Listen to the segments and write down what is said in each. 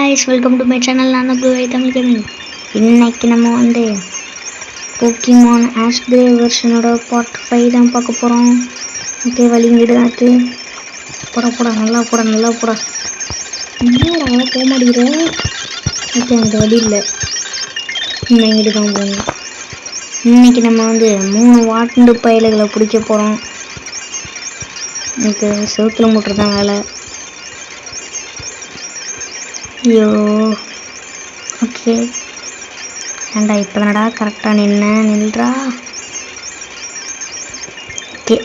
guys, welcome to my channel Nana Blue Tamil Gaming. இன்னைக்கு நம்ம வந்து Pokemon Ash Gray வெர்ஷனோட part 5 தான் பார்க்க போறோம். ஓகே வலிங்கிடுதாக்கு. போடா நல்லா போடா. என்னடா போக மாட்டேங்குற? ஓகே அந்த வலி இல்ல. இங்கிட்டு தான் போகணும். இன்னைக்கு நம்ம வந்து 3 வாட்டு பயலுகளை பிடிக்க போறோம். எனக்கு செவுத்துல முட்டுறது தான் வேலை. ஐயோ ஓகே ஏண்டா இப்போ தானடா கரெக்டாக நில்றா. ஓகே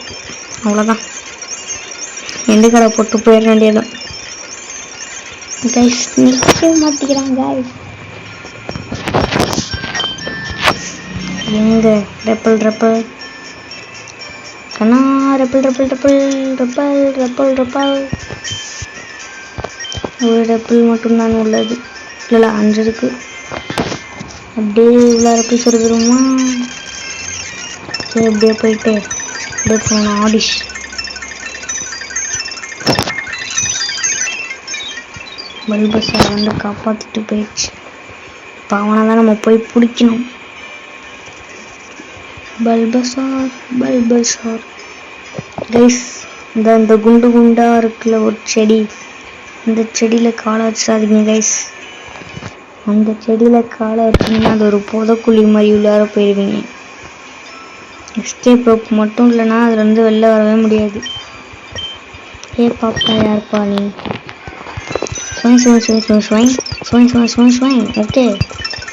அவ்வளோதான், எண்டு கடை போட்டு போயிட வேண்டியதான். கைஸ் நிற்க மாட்டேங்கிறாங்க கைஸ். எங்க ரெப்பல் கண்ணா ரெப்பல் ஒரு ரெப்பிள் மட்டும்தான் உள்ளது. இல்லை 5 இருக்கு. அப்படியே இவ்வளோ ரெப்பிள் சொல்லிடுமா? சரி அப்படியே போயிட்டு அப்படியே போகணும். ஆடிஷ் பல்பஸார் வந்து காப்பாற்றிட்டு போயிடுச்சு. இப்போ அவனை தான் நம்ம போய் பிடிக்கணும். பல்பஸார் கைஸ், இந்த குண்டு குண்டா இருக்குல்ல ஒரு செடி, அந்த செடியில் காலை வச்சாதீங்க கைஸ். அந்த செடியில் காலை வச்சிங்கன்னா அது ஒரு புதக்குழி மாதிரி உள்ளார போயிடுவீங்க. எஸ்கேப் ரோப் மட்டும் இல்லைன்னா அதுலேருந்து வெளில வரவே முடியாது. ஏ பாப்பா யாருப்பா நீ? ஸ்வைங். ஓகே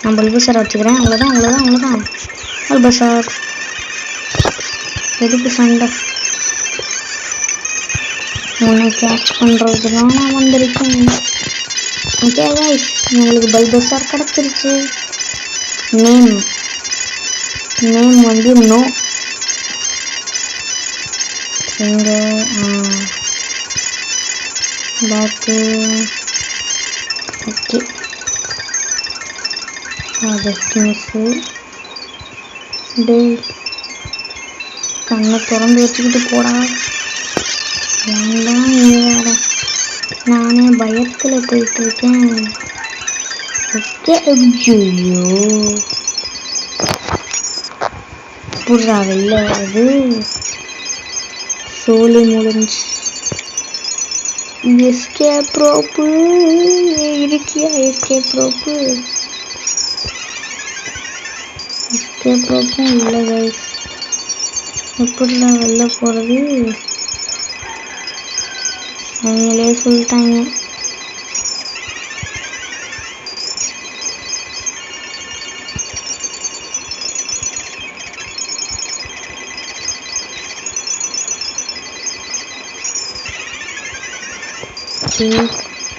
நான் பல்பஸாரை வச்சுக்கிறேன். அவ்வளோதான். பல்பஸார் எதுக்கு சண்டை? உன்னை கேட்ச் பண்ணுறதுக்கு தான் நான் வந்திருக்கேன். ஓகே கைஸ், உங்களுக்கு பல்பஸார் கிடச்சிருச்சு. நேம் வந்து நோ. எங்கே பேக்கு? Okay miss. டே கண்ணை திறந்து வச்சுக்கிட்டு போடா. வேண்டாம் வேற, நானே பயத்தில் போயிட்டுருக்கேன். ஓகே ஐயோ புறா வெளில வருது. சோலி முடிஞ்சு. எஸ்கேப் ரோப்பு இருக்கியா? எஸ்கேப் ரோப்பும் இல்லை கைஸ். எப்படிலாம் வெளில போகிறது? அவங்களே சொல்லிட்டாங்க.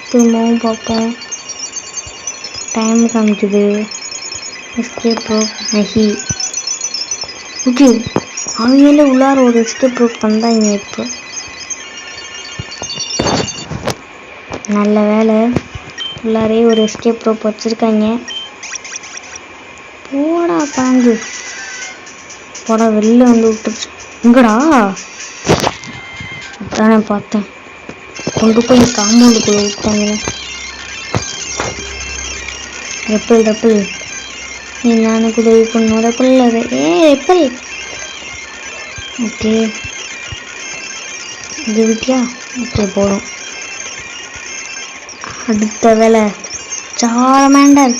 திரும்பவும் பார்ப்போம். டைம் காமிக்குது. எஸ்கேப் ரோப் நஹி. ஓகே அவங்களே உள்ளார ஒரு எஸ்கேப் ரோப் தந்தாங்க. இப்போ நல்ல வேலை உள்ளாரே ஒரு எஸ்கேப் ரோப் வச்சுருக்காங்க. போடா பாங்கு போடா, வெளில வந்து விட்டுருச்சு. எங்கடா? அதானே பார்த்தேன், கொண்டு போய் காம்பவுண்டுக்குள்ளே விட்டாங்க. ரெப்பிள் நீ நானுக்கு உதவி பண்ணும். ரெப்பிள் ரெப்பிள். ஓகே இது விட்டியா? ஓகே போடும். அடுத்த வேலை சார்மேண்டர்.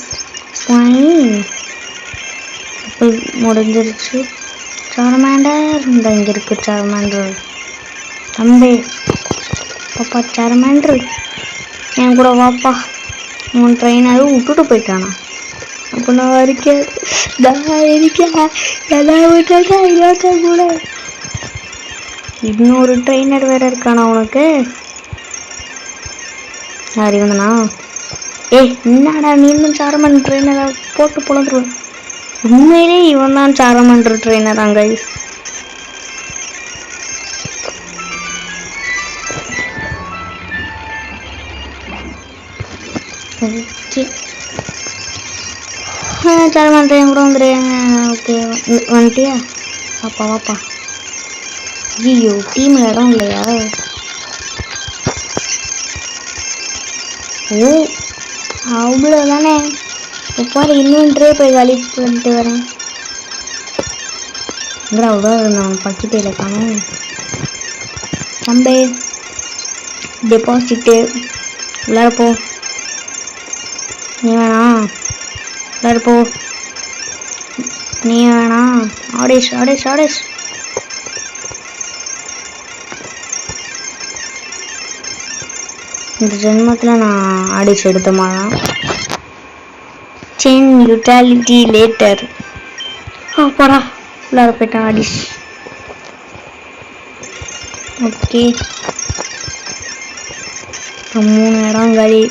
முடிஞ்சிருச்சு. சார்மேண்டர் இந்த இங்கே இருக்கு. சார்மேண்டர் தம்பி பாப்பா, சார்மேண்டர் என் கூட வாப்பா. உன் ட்ரெயினாக விட்டுட்டு போயிட்டானா? அப்போ நான் இருக்கேன் எல்லாம் விட்டா இல்லாத கூட. இன்னொரு ட்ரெயினர் வேற இருக்கானா உனக்கு? யார் இவனா? என்னடா நீங்களும் சார்மன் ட்ரெயினரா? போட்டு பொழுதுருவேன். உண்மையிலே இவன் தான் சார்மன்ற ட்ரெயினராங்க. சார்மன் ட்ரெயின் கூட வந்துடுறேன். ஓகே வந்துட்டியா? வாப்பா. ஐயோ டீமில் இடம் இல்லையா? ஓ அவ்வளோதானே. இப்போ இன்னொன்றே போய் வழி பண்ணிட்டு வரேன். எங்கடா அவ்வளோ நான் பக்கிட்டே காணும். தம்பே டெபாசிட்டு உள்ளாரப்போ. நீ வேணா உள்ளாரப்போ. நீ வேணா. ஆடேஷ் ஆடேஷ் ஆடேஷ். இந்த ஜென்மத்தில் நான் ஆடிஷ் எடுத்த மாதிரிதான். Change utility later. போடா உள்ளார போயிட்டான் ஆடிஷ். ஓகே 3 இடம் காலி.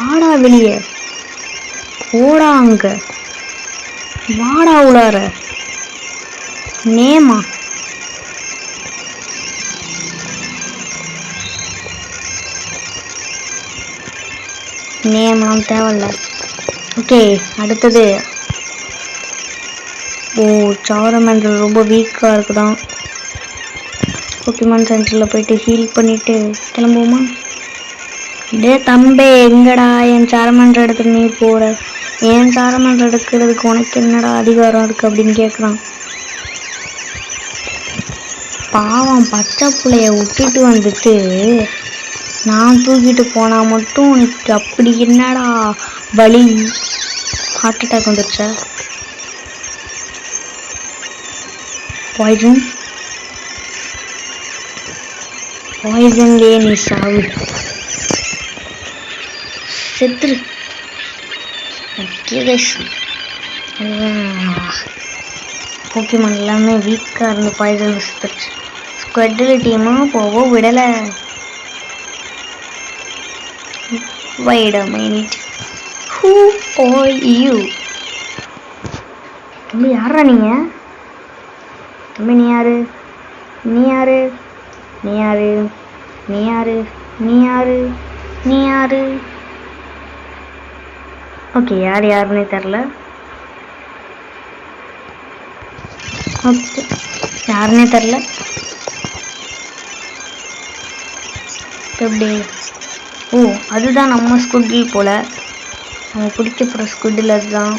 வாடா வெளியே. போடா அங்க. வாடா உள்ளார. நேமா நேம்லாம் தேவையில்ல. ஓகே அடுத்தது. ஓ சாரமேண்டல் ரொம்ப வீக்காக இருக்குதான். போக்கிமான் சென்டரில் போயிட்டு ஹீல் பண்ணிட்டு கிளம்புவோமா? டே தம்பே எங்கடா என் சாரமேண்டல் எடுத்துட்டு நீ போகிற? என் சாரமேண்டல் எடுக்கிறதுக்கு உனக்கு என்னடா அதிகாரம் இருக்குது அப்படின்னு கேட்குறான். பாவம் பச்சை பிள்ளைய விட்டுட்டு வந்துட்டு நான் தூக்கிட்டு போனால் மட்டும் உனக்கு அப்படி என்னடா வலி? ஹார்ட் அட்டாக் வந்துடுச்சா? பாய்சன் பாய்சன்லேயே நீ சாவு. செத்துரு. போக்கிமான் எல்லாமே வீக்காக இருந்து பாய்சன் செத்துருச்சு. ஸ்குவாடில் டீமும் போக விடலை. Wait a minute. Who are you? தம்பி யாரா நீங்க? தம்பி நீ யாரு? நீ யாரு? நீ யாரு? நீ யாரு? நீ யாரு? நீ யாரு? ஓகே யார் யாருன்னே தெரில. ஓகே யாருன்னே தெரில. எப்படி? ஓ அதுதான் நம்ம ஸ்குட்டில் போல். நம்ம பிடிக்க போகிற ஸ்குட்டில் அதுதான்.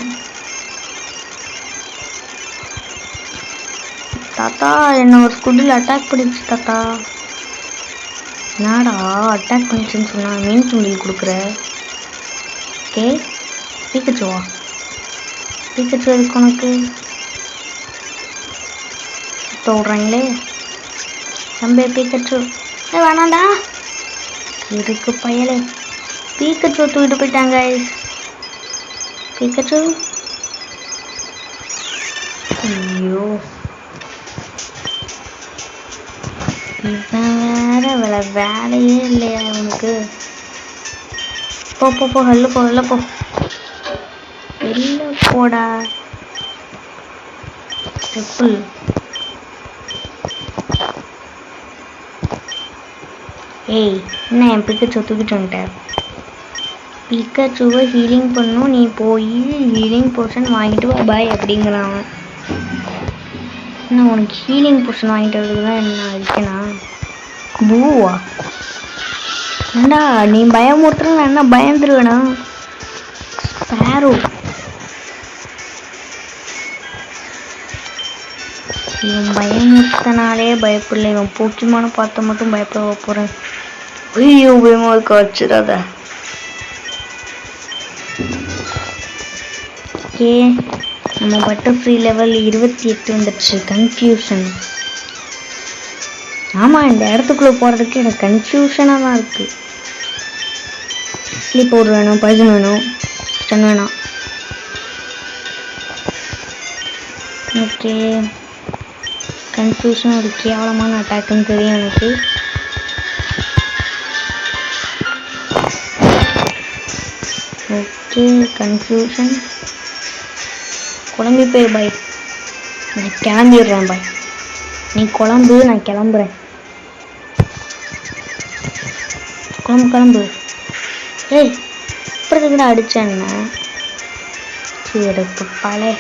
தாத்தா என்ன ஒரு ஸ்குட்டில் அட்டாக் பண்ணிடுச்சு தாத்தா. என்னடா அட்டாக் பண்ணிடுச்சுன்னு சொன்னால் மீன் துண்டில் கொடுக்குற. ஓகே பீக்கச்சுவா. பீக்கச்சு இருக்கு உனக்கு சொல்கிறாங்களே. தம்பி பீக்கச்சு வேணாண்டா இருக்கு பயலே. பீக்கச்சு தூக்கிட்டு போயிட்டாங்க. பீக்கச்சு ஐயோ இவன் வேற வேலையே இல்லையா அவனுக்கு? போ போ போ வெளில போ வெளில போ வெளில போடா. ட்ரிப்பிள் ஏய் என்ன என் பிக்கச்சுவை தூக்கிட்டு வந்துட்டேன். பிக்கச்சுவை ஹீலிங் பண்ணும். நீ போய் ஹீலிங் போர்ஷன் வாங்கிட்டு வா பாய் அப்படிங்கிறான். என்ன உனக்கு ஹீலிங் போர்ஷன் வாங்கிட்டு வரதுக்கு தான் என்ன இருக்கேனா? பூவா ஏண்டா நீ பயமுறுத்துற நான் என்ன பயந்துருவேனா? ஸ்பேரோ இவன் பயமுறுத்தனாலே பயப்படல. இவன் போக்கிமான பார்த்த மட்டும் பயப்பட போறேன். ஐயோ பயமா இருக்க வச்சிடாத. ஓகே நம்ம பட்டர்ஃப்ளை லெவல் 28 வந்துடுச்சு. கன்ஃபியூஷன். ஆமாம் இந்த இடத்துக்குள்ளே போகிறதுக்கு எனக்கு கன்ஃபியூஷனாக தான் இருக்குது. ஸ்லீப் பவுடர் வேணும், பாய்சன் வேணும், ஸ்டன் வேணும். ஓகே கன்ஃபியூஷன் ஒரு கேவலமான அட்டாக்குன்னு தெரியும் எனக்கு. ஓகே கன்ஃபியூஷன் குழம்பி போய் பாய். நான் கிளம்பிடுறேன் பாய். நீ குழம்பு நான் கிளம்புறேன். குழம்பு கிளம்பு. ஏய் இப்படி கூட அடிச்சேன்ன எடுத்து பாலே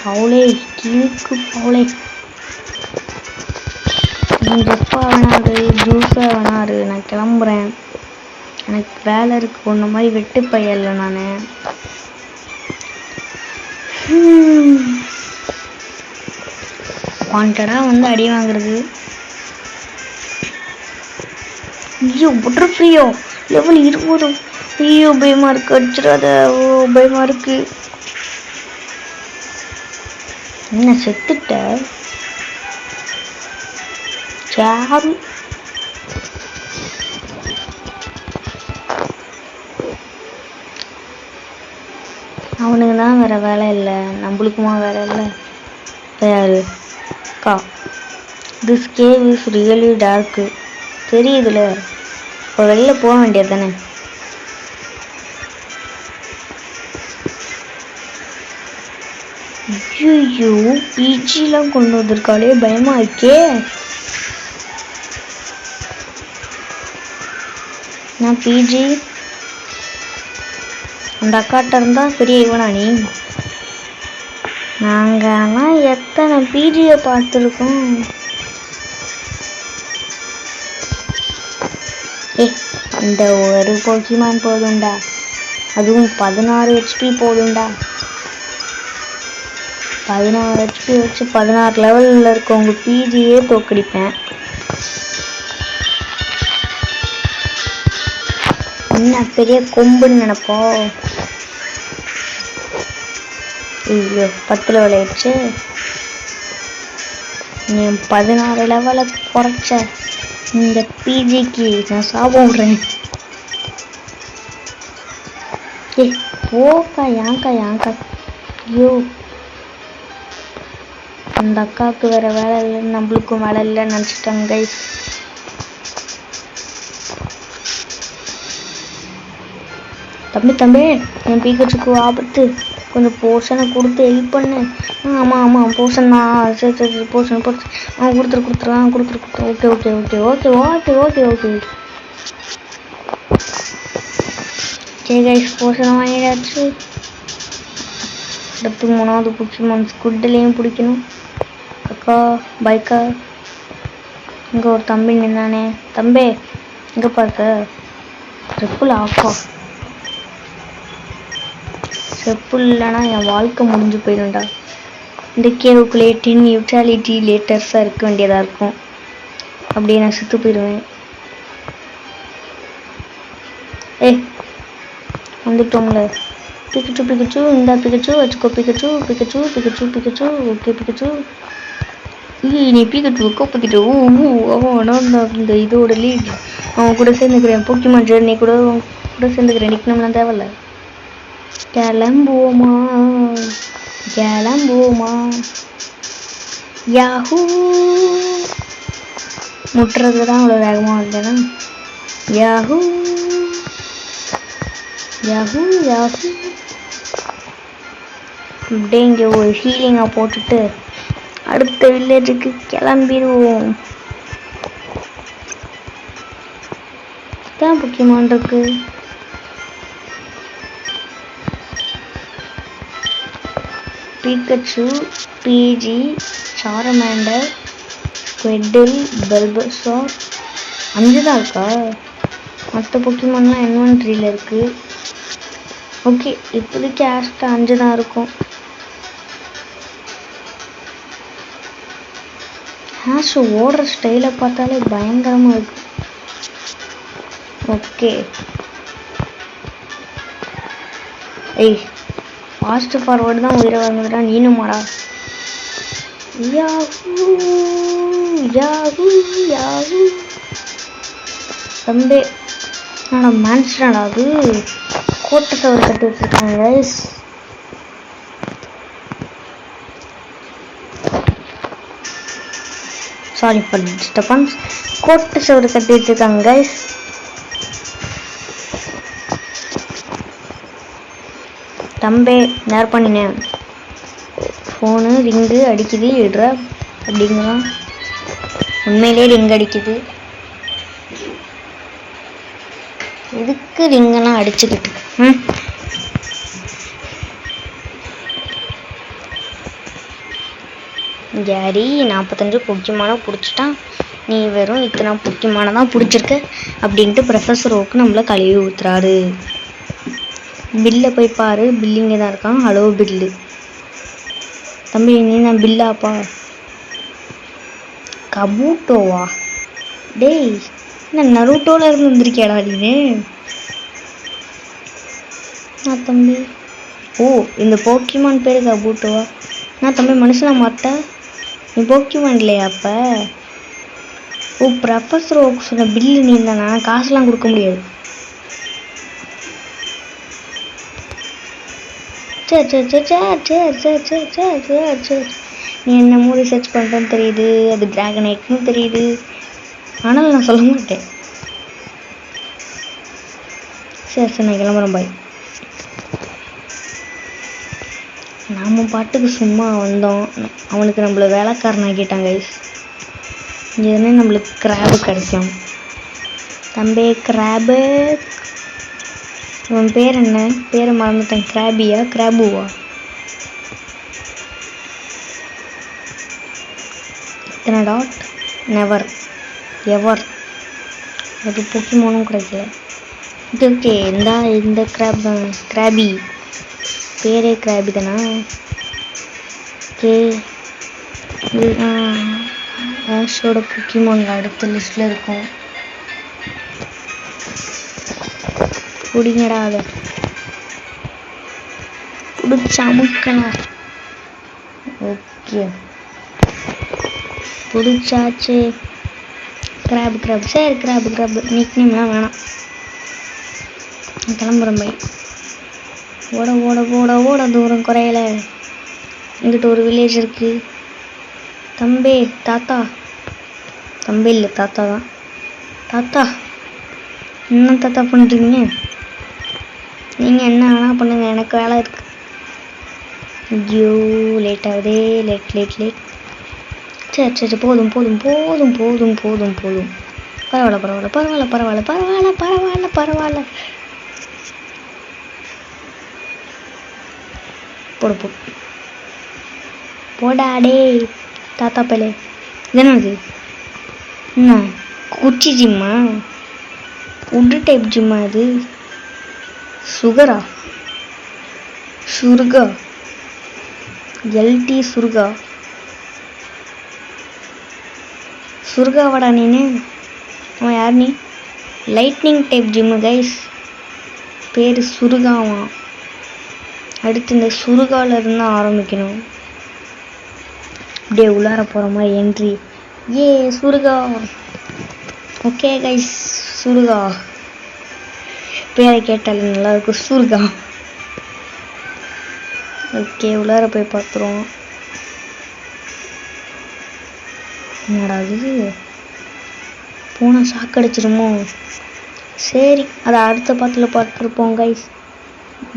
பவுலே கீழ்க்கு பவுலே. ஜெஃபா வேணாரு, ஜூஸா வேணாரு, நான் கிளம்புறேன். எனக்கு வேலை இருக்கு. ஒன்று மாதிரி வெட்டு பையல்ல நான் வாண்டடாக வந்து அடி வாங்குறது. ஐயோ பட்டர்ஃப்ளையோ லெவல் 20. ஐயோ பயமா இருக்கு, அடிச்சிடாத. ஓ பயமா இருக்கு. என்ன செத்துட்ட சாரு? அவனுக்கு தான் வேற வேலை இல்லை, நம்மளுக்குமா வேலை இல்லை? யாரு அக்கா? This cave is really dark. தெரியுதுல, இப்போ வெளில போக வேண்டியது தானே. ஐயோ பீச்சிலாம் கொண்டு வந்திருக்காளே, பயமா இருக்கே. நான் பிஜி அந்த அக்காட்ட இருந்தா பெரிய இவனா நீ? நாங்கலாம் எத்தனை பிஜியை பார்த்துருக்கோம். இந்த ஒரு போக்கிமான் போதும்டா, அதுவும் 16 HP போதும்டா. 16 HP வச்சு 16 லெவலில் இருக்கவங்க பிஜியே தோக்கடிப்பேன். என்ன பெரிய கொம்புன்னு நினைப்போம். ஐயோ 10 லெவல் ஆயிடுச்சு. நீ 16 லெவலை குறைச்ச இந்த பிஜிக்கு நான் சாபம் விடுறேன். போக்கா யாங்கா. ஐயோ அந்த அக்காவுக்கு வேற வேலை இல்லைன்னு நம்மளுக்கும் வேலை இல்லைன்னு நினச்சிட்டாங்க கைஸ். தம்பி என் பீக்கச்சுக்கு ஆபத்து, கொஞ்சம் போர்ஷனை கொடுத்து ஹெல்ப் பண்ணு. ஆமாம் போர்ஷன் தான். சரி போர்ஷன் கொடுத்துரு. ஓகே. சரி கைஸ் போர்ஷனை வாங்கிடாச்சு. அடுத்து 3வது போக்கிமான் ஸ்குட்லேயும் பிடிக்கணும். அக்கா பைக்கா இங்கே ஒரு தம்பி நின்னானே. தம்பி இங்கே பார்க்க ட்ரிப்புள் ஆஃபா. செப்புள் இல்லைனா என் வாழ்க்கை முடிஞ்சு போயிடும்டா. இந்த கேவுக்குள்ளே 10 யூட்டாலிட்டி லேட்டர்ஸாக இருக்க வேண்டியதாக இருக்கும். அப்படியே நான் செத்து போயிடுவேன். வந்துட்டோம்ல. பிக்கச்சு இந்த பிக்கச்சு வச்சுக்கோ. Pikachu okay Pikachu. நீ பிக்கச்சு கோப்பத்திட்டு அவன் இந்த இதோட லீட். அவன் கூட சேர்ந்துக்கிறேன். போக்கிமான் ஜெர்னி கூட சேர்ந்துக்கிறேன். நிக்கணும்லாம் தேவையில்ல. கிளம்புவோமா யாஹூ. முட்டுறது தான் அவ்வளோ வேகமாக வந்தேன்னா யாஹூ. அப்படியே இங்கே ஒரு ஹீலிங்காக போட்டுட்டு அடுத்த வில்லேஜுக்கு கிளம்பிடுவோம். தான் போக்கிமான் இருக்கு. பிகச்சு, பிஜி, சாரமேண்டர், ஸ்குவிட்டில், பல்பசார் 5 தான் இருக்கா? மற்ற போக்கிமான்லாம் இன்வென்ட்ரியில் இருக்குது. ஓகே இப்போதைக்கு ஆஸ்டா 5 தான் இருக்கும். ஆஷ் ஓடுற ஸ்டைலை பார்த்தாலே பயங்கரமாக இருக்கு. ஓகே ஃபாஸ்ட் ஃபார்வர்டு தான் உயிரை வாங்குறா. நீனுமாடா? தம்பி ஆனால் மேன்ஸ்டா அது கோட்டை சவர் கட்டி வச்சிருக்காங்க கைஸ். Sorry for disturbance. கோட்டை சவர் கட்டி வச்சிருக்காங்க கைஸ். தம்பி நேர் பண்ணினேன். ஃபோனு ரிங்கு அடிக்குது இடுற அப்படிங்களா? உண்மையிலே ரிங் அடிக்குது. எதுக்கு ரிங்கெல்லாம் அடிச்சுக்கிட்டு? ஜாரி 45 போக்கிமானை பிடிச்சிட்டான். நீ வெறும் இத்தனை பொக்கிமான தான் பிடிச்சிருக்க அப்படின்ட்டு ப்ரொஃபஸர் ஓக்கு நம்மளை கழுவி ஊத்துறாரு. பில்லை போய் பாரு, பில்லிங்கே தான் இருக்கான். Hello bill. தம்பி நீ நான் பில்லாப்பா? கபூட்டோவா? டேய் என்ன நருட்டோல இருந்து வந்திருக்கியாடா நீ? நான் தம்பி ஓ இந்த போக்கிமான் பேரு கபூட்டோவா? நான் தம்பி மனுஷனை மாட்ட நீ போக்கிமான் இல்லையா? அப்போ ஓ ப்ரொஃபஸர் ஓக்கு சொன்ன பில்லு நீ தானா? காசுலாம் கொடுக்க முடியாது. சரி சரி சரி சரி சரி சரி சரி சரி சரி நீ என்னமோ ரிசர்ச் பண்ணுறேன்னு தெரியுது, அது டிராகனைட்னு தெரியுது, ஆனால் நான் சொல்ல மாட்டேன். சரி சரி நான் கிளம்புறேன் பாய். நாம் பாட்டுக்கு சும்மா வந்தோம், அவனுக்கு நம்மள வேலைக்காரன் ஆக்கிட்டாங்க. இங்கே நம்மளுக்கு கிராபு கிடைக்கும். தம்பி கிராபு, உன் பேர் என்ன? பேரை மறந்துட்டேன். கிராபியா கிராபுவா? இத்தனை டாட் நெவர் எவர். அது பொக்கிமானும் கிடைக்கல. இது ஓகே, இந்த கிராப் தான் கிராபி. பேரே கிராபி தானா? ஓகே ஆஷோட பொக்கிமான் அடுத்த லிஸ்ட்டில் இருக்கும். பிடிங்கடா அதை பிடிச்சி அமுக்கணும். ஓகே பிடிச்சாச்சு. கிராப் கிராப் சரி கிராப் கிராப் நிக் நேம்லாம் வேணாம். கிளம்புறேன் பை. ஓட ஓட ஓட ஓட தூரம் குறையல. இங்கிட்ட ஒரு வில்லேஜ் இருக்கு. தம்பி தாத்தா, தம்பி இல்லை தாத்தா தான். தாத்தா என்ன தாத்தா பண்ணுறீங்க? நீங்கள் என்ன வேணால் பண்ணுங்க, எனக்கு வேலை இருக்கு. ஐயோ லேட் ஆகுதே, லேட் லேட் லேட். சரி சரி போதும் போதும் போதும் போதும் போதும் போதும். பரவாயில்ல பரவாயில்ல பரவாயில்ல பரவாயில்ல பரவாயில்ல பரவாயில்ல பரவாயில்ல. போட போ போடாடே தாத்தா பேலே. என்னது என்ன குச்சி ஜிம்மா? உட்டு டைப் ஜிம்மா இது? சுகரா? சுருகா? எல்டி சுருகா? சுருகாவாடா நீனு? அவன் யார் நீ? லைட்னிங் டைப் ஜிம்மு கைஸ், பேர் சுருகாவான். அடுத்து இந்த சுருகால இருந்து ஆரம்பிக்கணும். அப்படியே உள்ளார போகிற மாதிரி என்ட்ரி. ஏ சுருகா. ஓகே கைஸ் சுருகா பேரை கேட்டாலே நல்லா இருக்கும், சுருகா. ஓகே உள்ளார போய் பார்த்துருவோம். என்னடா இது போனால் சாக்கடிச்சிருமோ? சரி அதை அடுத்த பாட்டில் பார்த்துருப்போம் guys.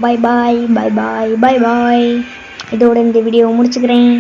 Bye bye bye bye bye bye. இதோட இந்த வீடியோ முடிச்சுக்கிறேன்.